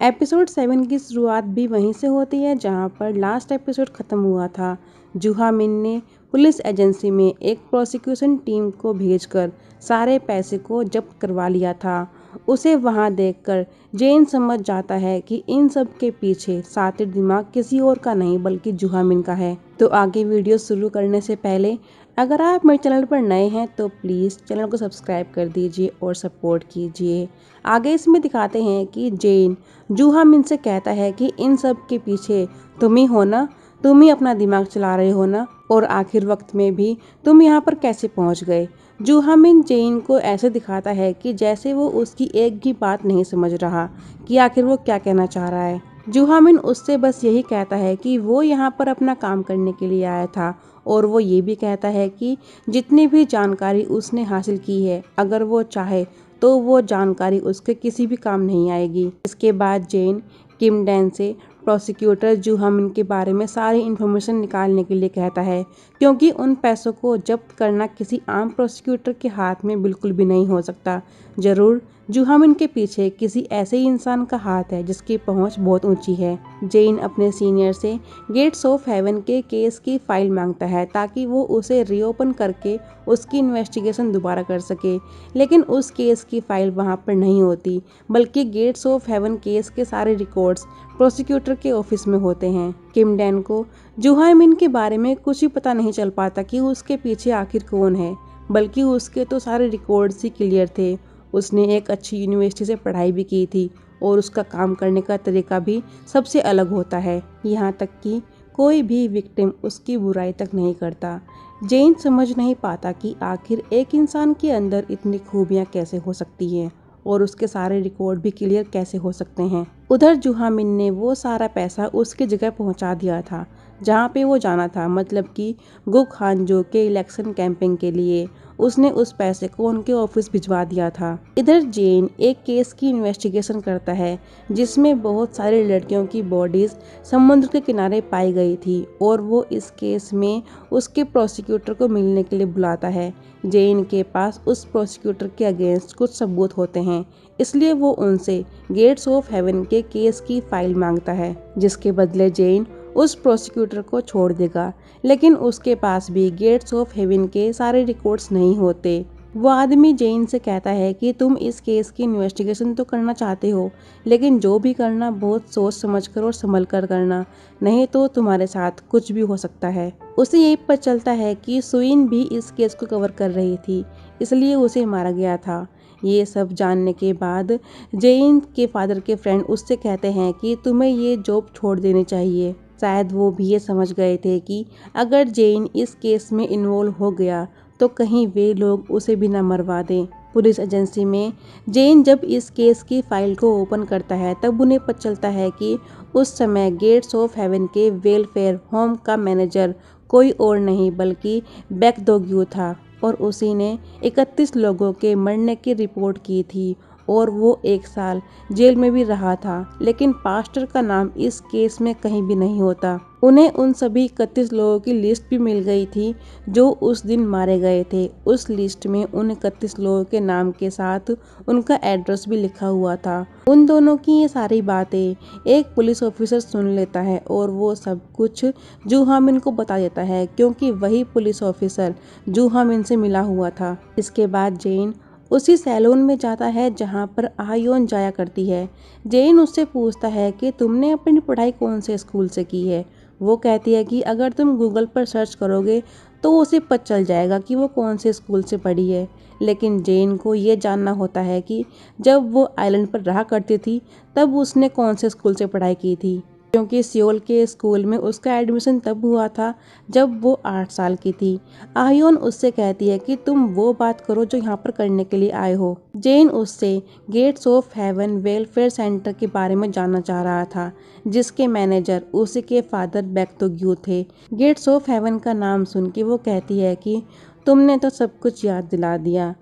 Episode 7 की शुरुआत भी वहीं से होती है जहां पर लास्ट एपिसोड ख़त्म हुआ था। जूहा मिन ने पुलिस एजेंसी में एक प्रोसिक्यूशन टीम को भेजकर सारे पैसे को जब्त करवा लिया था। उसे वहां देखकर जेन समझ जाता है कि इन सब के पीछे सातिर दिमाग किसी और का नहीं बल्कि जूहा मिन का है। तो आगे वीडियो शुरू करने से पहले अगर आप मेरे चैनल पर नए हैं तो प्लीज़ चैनल को सब्सक्राइब कर दीजिए और सपोर्ट कीजिए। आगे इसमें दिखाते हैं कि जेन जूहा मिन से कहता है कि इन सब के पीछे तुम ही हो ना, तुम ही अपना दिमाग चला रहे हो ना, और आखिर वक्त में भी तुम यहाँ पर कैसे पहुँच गए। जूहा मिन जेन को ऐसे दिखाता है कि जैसे वो उसकी एक भी बात नहीं समझ रहा कि आखिर वो क्या कहना चाह रहा है। जूहा मिन उससे बस यही कहता है कि वो यहाँ पर अपना काम करने के लिए आया था और वो ये भी कहता है कि जितनी भी जानकारी उसने हासिल की है अगर वो चाहे तो वो जानकारी उसके किसी भी काम नहीं आएगी। इसके बाद जेन किम डैन से प्रोसिक्यूटर जूहा मिन के बारे में सारी इन्फॉर्मेशन निकालने के लिए कहता है, क्योंकि उन पैसों को जब्त करना किसी आम प्रोसिक्यूटर के हाथ में बिल्कुल भी नहीं हो सकता। ज़रूर जूहा मिन के पीछे किसी ऐसे ही इंसान का हाथ है जिसकी पहुंच बहुत ऊंची है। जेन अपने सीनियर से गेट्स ऑफ हेवन के केस की फाइल मांगता है ताकि वो उसे रीओपन करके उसकी इन्वेस्टिगेशन दोबारा कर सके, लेकिन उस केस की फाइल वहां पर नहीं होती बल्कि गेट्स ऑफ हेवन केस के सारे रिकॉर्ड्स प्रोसिक्यूटर के ऑफिस में होते हैं। किम डैन को जूहा मिन के बारे में कुछ भी पता नहीं चल पाता कि उसके पीछे आखिर कौन है, बल्कि उसके तो सारे रिकॉर्ड्स ही क्लियर थे। उसने एक अच्छी यूनिवर्सिटी से पढ़ाई भी की थी और उसका काम करने का तरीका भी सबसे अलग होता है, यहाँ तक कि कोई भी विक्टिम उसकी बुराई तक नहीं करता। जेन समझ नहीं पाता कि आखिर एक इंसान के अंदर इतनी खूबियाँ कैसे हो सकती हैं और उसके सारे रिकॉर्ड भी क्लियर कैसे हो सकते हैं। उधर जूहा मिन ने वो सारा पैसा उसकी जगह पहुंचा दिया था जहां पे वो जाना था, मतलब कि गुक हानजो के इलेक्शन कैंपिंग के लिए। उसने उस पैसे को उनके ऑफिस भिजवा दिया था। इधर जेन एक केस की इन्वेस्टिगेशन करता है जिसमें बहुत सारी लड़कियों की बॉडीज समुद्र के किनारे पाई गई थी और वो इस केस में उसके प्रोसिक्यूटर को मिलने के लिए बुलाता है। जेन के पास उस प्रोसिक्यूटर के अगेंस्ट कुछ सबूत होते हैं, इसलिए वो उनसे गेट्स ऑफ हेवन के केस की फाइल मांगता है, जिसके बदले जेन उस प्रोसिक्यूटर को छोड़ देगा। लेकिन उसके पास भी गेट्स ऑफ हेवन के सारे रिकॉर्ड्स नहीं होते। वो आदमी जेन से कहता है कि तुम इस केस की इन्वेस्टिगेशन तो करना चाहते हो, लेकिन जो भी करना बहुत सोच समझकर और संभल कर करना, नहीं तो तुम्हारे साथ कुछ भी हो सकता है। उसे यही पता चलता है कि सुइन भी इस केस को कवर कर रही थी, इसलिए उसे मारा गया था। ये सब जानने के बाद जेन के फादर के फ्रेंड उससे कहते हैं कि तुम्हें ये जॉब छोड़ देनी चाहिए। शायद वो भी ये समझ गए थे कि अगर जेन इस केस में इन्वॉल्व हो गया तो कहीं वे लोग उसे भी न मरवा दें। पुलिस एजेंसी में जेन जब इस केस की फाइल को ओपन करता है तब उन्हें पता चलता है कि उस समय गेट्स ऑफ हेवन के वेलफेयर होम का मैनेजर कोई और नहीं बल्कि बैक दोग्यू था और उसी ने 31 लोगों के मरने की रिपोर्ट की थी और वो 1 साल जेल में भी रहा था। लेकिन पास्टर का नाम इस केस में कहीं भी नहीं होता। उन्हें उन सभी 31 लोगों की लिस्ट भी मिल गई थी जो उस दिन मारे गए थे। उस लिस्ट में उन 31 लोगों के नाम के साथ उनका एड्रेस भी लिखा हुआ था। उन दोनों की ये सारी बातें एक पुलिस ऑफिसर सुन लेता है और वो सब कुछ जूहा मिन को बता देता है, क्योंकि वही पुलिस ऑफिसर जूहा मिन से मिला हुआ था। इसके बाद जेन उसी सैलून में जाता है जहां पर आयोन जाया करती है। जेन उससे पूछता है कि तुमने अपनी पढ़ाई कौन से स्कूल से की है। वो कहती है कि अगर तुम गूगल पर सर्च करोगे तो उसे पता चल जाएगा कि वो कौन से स्कूल से पढ़ी है। लेकिन जेन को ये जानना होता है कि जब वो आइलैंड पर रहा करती थी तब उसने कौन से स्कूल से पढ़ाई की थी, क्योंकि सियोल के स्कूल में उसका एडमिशन तब हुआ था जब वो 8 साल की थी। आयोन उससे कहती है कि तुम वो बात करो जो यहाँ पर करने के लिए आए हो। जेन उससे gates of heaven welfare centre के बारे में जानना चाह रहा था, जिसके मैनेजर उसी के फादर बैक्तोग्यू थे। गेट्स ऑफ हेवन का नाम सुन के वो कहती है कि तुमने तो सब कुछ याद दिला दिया।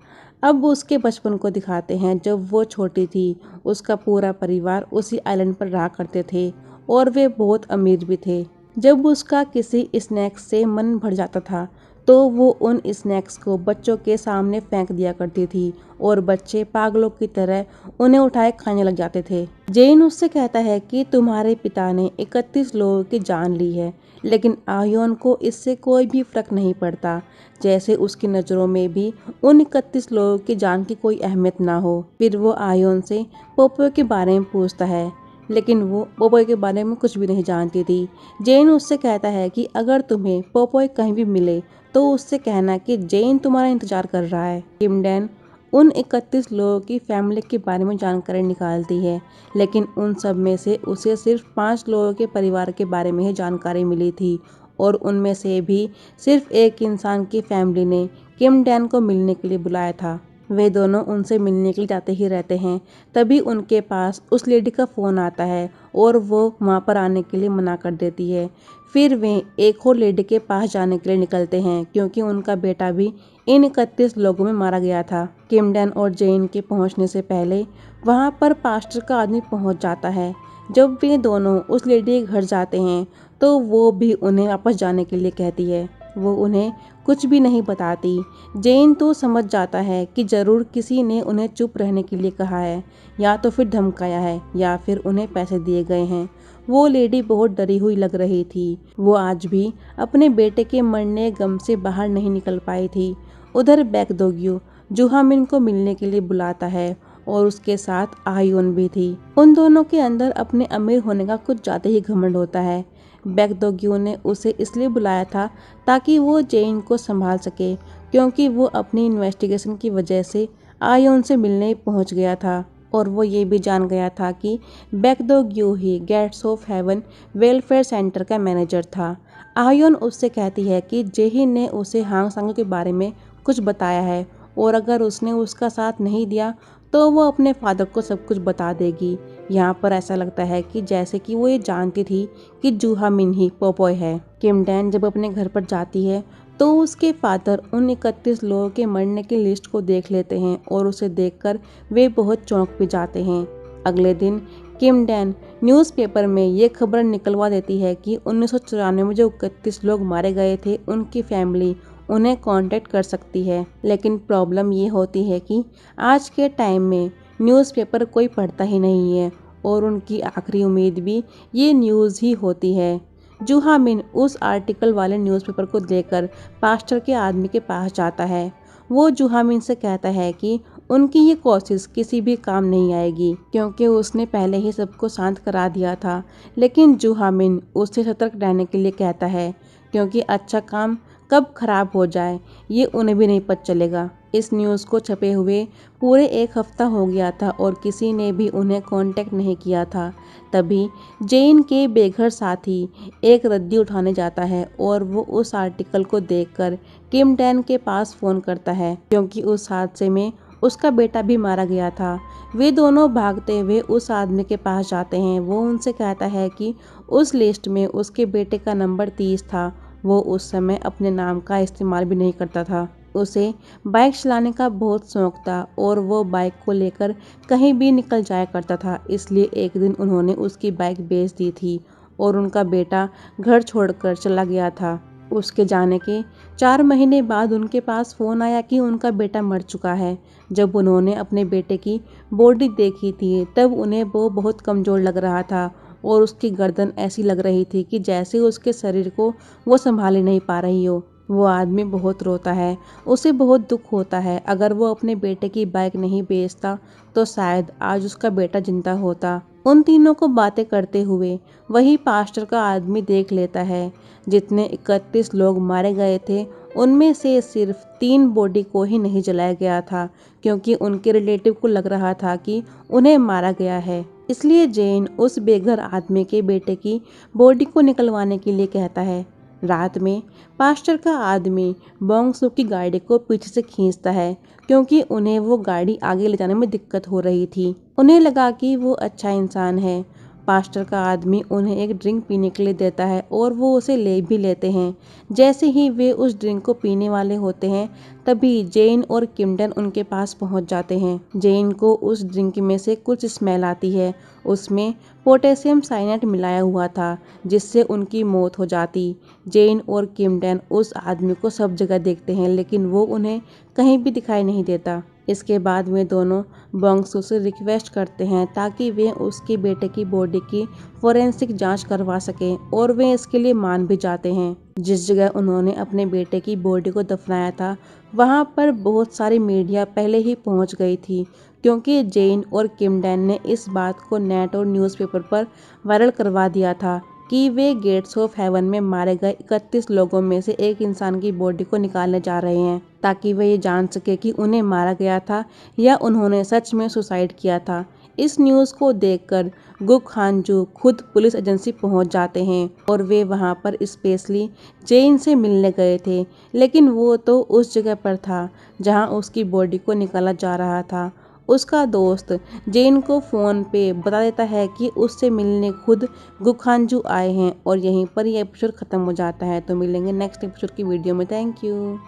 अब उसके बचपन को दिखाते हैं। जब वो छोटी थी उसका पूरा परिवार उसी आइलैंड पर रहा करते थे और वे बहुत अमीर भी थे। जब उसका किसी स्नैक्स से मन भर जाता था तो वो उन स्नैक्स को बच्चों के सामने फेंक दिया करती थी और बच्चे पागलों की तरह उन्हें उठाए खाने लग जाते थे। जेन उससे कहता है कि तुम्हारे पिता ने 31 लोगों की जान ली है, लेकिन आयोन को इससे कोई भी फर्क नहीं पड़ता, जैसे उसकी नज़रों में भी उन 31 लोगों की जान की कोई अहमियत ना हो। फिर वो आयोन से पोपो के बारे में पूछता है, लेकिन वो पोपोय के बारे में कुछ भी नहीं जानती थी। जेन उससे कहता है कि अगर तुम्हें पोपोय कहीं भी मिले तो उससे कहना कि जेन तुम्हारा इंतजार कर रहा है। किमडैन उन 31 लोगों की फैमिली के बारे में जानकारी निकालती है, लेकिन उन सब में से उसे सिर्फ 5 लोगों के परिवार के बारे में ही जानकारी मिली थी और उनमें से भी सिर्फ एक इंसान की फैमिली ने किमडैन को मिलने के लिए बुलाया था। वे दोनों उनसे मिलने के लिए जाते ही रहते हैं। तभी उनके पास उस लेडी का फ़ोन आता है और वो वहाँ पर आने के लिए मना कर देती है। फिर वे एक और लेडी के पास जाने के लिए निकलते हैं, क्योंकि उनका बेटा भी इन 31 लोगों में मारा गया था। किमडैन और जेन के पहुँचने से पहले वहाँ पर पास्टर का आदमी पहुँच जाता है। जब वे दोनों उस लेडी के घर जाते हैं तो वो भी उन्हें वापस जाने के लिए कहती है। वो उन्हें कुछ भी नहीं बताती। जेन तो समझ जाता है कि ज़रूर किसी ने उन्हें चुप रहने के लिए कहा है, या तो फिर धमकाया है या फिर उन्हें पैसे दिए गए हैं। वो लेडी बहुत डरी हुई लग रही थी। वो आज भी अपने बेटे के मरने गम से बाहर नहीं निकल पाई थी। उधर बैकदोग्यू जुहामिन को मिलने के लिए बुलाता है और उसके साथ आयोन भी थी। उन दोनों के अंदर अपने अमीर होने का कुछ ज़्यादा ही घमंड होता है। बैकदोग्यू ने उसे इसलिए बुलाया था ताकि वो जेन को संभाल सके, क्योंकि वो अपनी इन्वेस्टिगेशन की वजह से आयोन से मिलने पहुंच गया था और वो ये भी जान गया था कि बैकदोग्यू ही gates of heaven welfare centre का मैनेजर था। आयोन उससे कहती है कि जेही ने उसे हांग सांग के बारे में कुछ बताया है और अगर उसने उसका साथ नहीं दिया तो वो अपने फादर को सब कुछ बता देगी। यहाँ पर ऐसा लगता है कि जैसे कि वो ये जानती थी कि जुहामिन ही पोपोय है। किमडैन जब अपने घर पर जाती है तो उसके फादर उन 31 लोगों के मरने की लिस्ट को देख लेते हैं और उसे देखकर वे बहुत चौंक भी जाते हैं। अगले दिन किमडैन न्यूज़पेपर में ये खबर निकलवा देती है कि 1994 में जो 31 लोग मारे गए थे उनकी फैमिली उन्हें कांटेक्ट कर सकती है। लेकिन प्रॉब्लम ये होती है कि आज के टाइम में न्यूज़पेपर कोई पढ़ता ही नहीं है और उनकी आखिरी उम्मीद भी ये न्यूज़ ही होती है। जुहामिन उस आर्टिकल वाले न्यूज़पेपर को लेकर पास्टर के आदमी के पास जाता है। वो जुहामिन से कहता है कि उनकी ये कोशिश किसी भी काम नहीं आएगी, क्योंकि उसने पहले ही सबको शांत करा दिया था। लेकिन जुहामिन उससे सतर्क रहने के लिए कहता है, क्योंकि अच्छा काम कब खराब हो जाए ये उन्हें भी नहीं पता चलेगा। इस न्यूज़ को छपे हुए पूरे 1 हफ्ता हो गया था और किसी ने भी उन्हें कांटेक्ट नहीं किया था। तभी जेन के बेघर साथी एक रद्दी उठाने जाता है और वो उस आर्टिकल को देखकर किमडैन के पास फ़ोन करता है, क्योंकि उस हादसे में उसका बेटा भी मारा गया था। वे दोनों भागते हुए उस आदमी के पास जाते हैं। वो उनसे कहता है कि उस लिस्ट में उसके बेटे का नंबर 30 था। वो उस समय अपने नाम का इस्तेमाल भी नहीं करता था। उसे बाइक चलाने का बहुत शौक था और वो बाइक को लेकर कहीं भी निकल जाया करता था। इसलिए एक दिन उन्होंने उसकी बाइक बेच दी थी और उनका बेटा घर छोड़कर चला गया था। उसके जाने के 4 महीने बाद उनके पास फ़ोन आया कि उनका बेटा मर चुका है। जब उन्होंने अपने बेटे की बॉडी देखी थी तब उन्हें वो बहुत कमज़ोर लग रहा था और उसकी गर्दन ऐसी लग रही थी कि जैसे उसके शरीर को वो संभाल ही नहीं पा रही हो। वो आदमी बहुत रोता है, उसे बहुत दुख होता है। अगर वो अपने बेटे की बाइक नहीं बेचता तो शायद आज उसका बेटा जिंदा होता। उन तीनों को बातें करते हुए वही पास्टर का आदमी देख लेता है। जितने 31 लोग मारे गए थे उनमें से सिर्फ 3 बॉडी को ही नहीं जलाया गया था, क्योंकि उनके रिलेटिव को लग रहा था कि उन्हें मारा गया है। इसलिए जेन उस बेघर आदमी के बेटे की बॉडी को निकलवाने के लिए कहता है। रात में पास्टर का आदमी बोंगसू की गाड़ी को पीछे से खींचता है, क्योंकि उन्हें वो गाड़ी आगे ले जाने में दिक्कत हो रही थी। उन्हें लगा कि वो अच्छा इंसान है। पास्टर का आदमी उन्हें एक ड्रिंक पीने के लिए देता है और वो उसे ले भी लेते हैं। जैसे ही वे उस ड्रिंक को पीने वाले होते हैं तभी जेन और किमडन उनके पास पहुंच जाते हैं। जेन को उस ड्रिंक में से कुछ स्मेल आती है। उसमें पोटेशियम साइनाइड मिलाया हुआ था जिससे उनकी मौत हो जाती। जेन और किमडन उस आदमी को सब जगह देखते हैं लेकिन वो उन्हें कहीं भी दिखाई नहीं देता। इसके बाद वे दोनों बॉन्गसू से रिक्वेस्ट करते हैं ताकि वे उसके बेटे की बॉडी की फोरेंसिक जांच करवा सकें और वे इसके लिए मान भी जाते हैं। जिस जगह उन्होंने अपने बेटे की बॉडी को दफनाया था वहां पर बहुत सारी मीडिया पहले ही पहुंच गई थी क्योंकि जेन और किमडन ने इस बात को नेट और न्यूज़पेपर पर वायरल करवा दिया था कि वे गेट्स ऑफ हेवन में मारे गए 31 लोगों में से एक इंसान की बॉडी को निकालने जा रहे हैं ताकि वे ये जान सके कि उन्हें मारा गया था या उन्होंने सच में सुसाइड किया था। इस न्यूज़ को देखकर गुक हानजू खुद पुलिस एजेंसी पहुंच जाते हैं और वे वहां पर स्पेशली जेन से मिलने गए थे लेकिन वो तो उस जगह पर था जहां उसकी बॉडी को निकाला जा रहा था। उसका दोस्त जेन को फ़ोन पे बता देता है कि उससे मिलने खुद गुखांजू आए हैं और यहीं पर ये एपिसोड ख़त्म हो जाता है। तो मिलेंगे नेक्स्ट एपिसोड की वीडियो में। Thank you.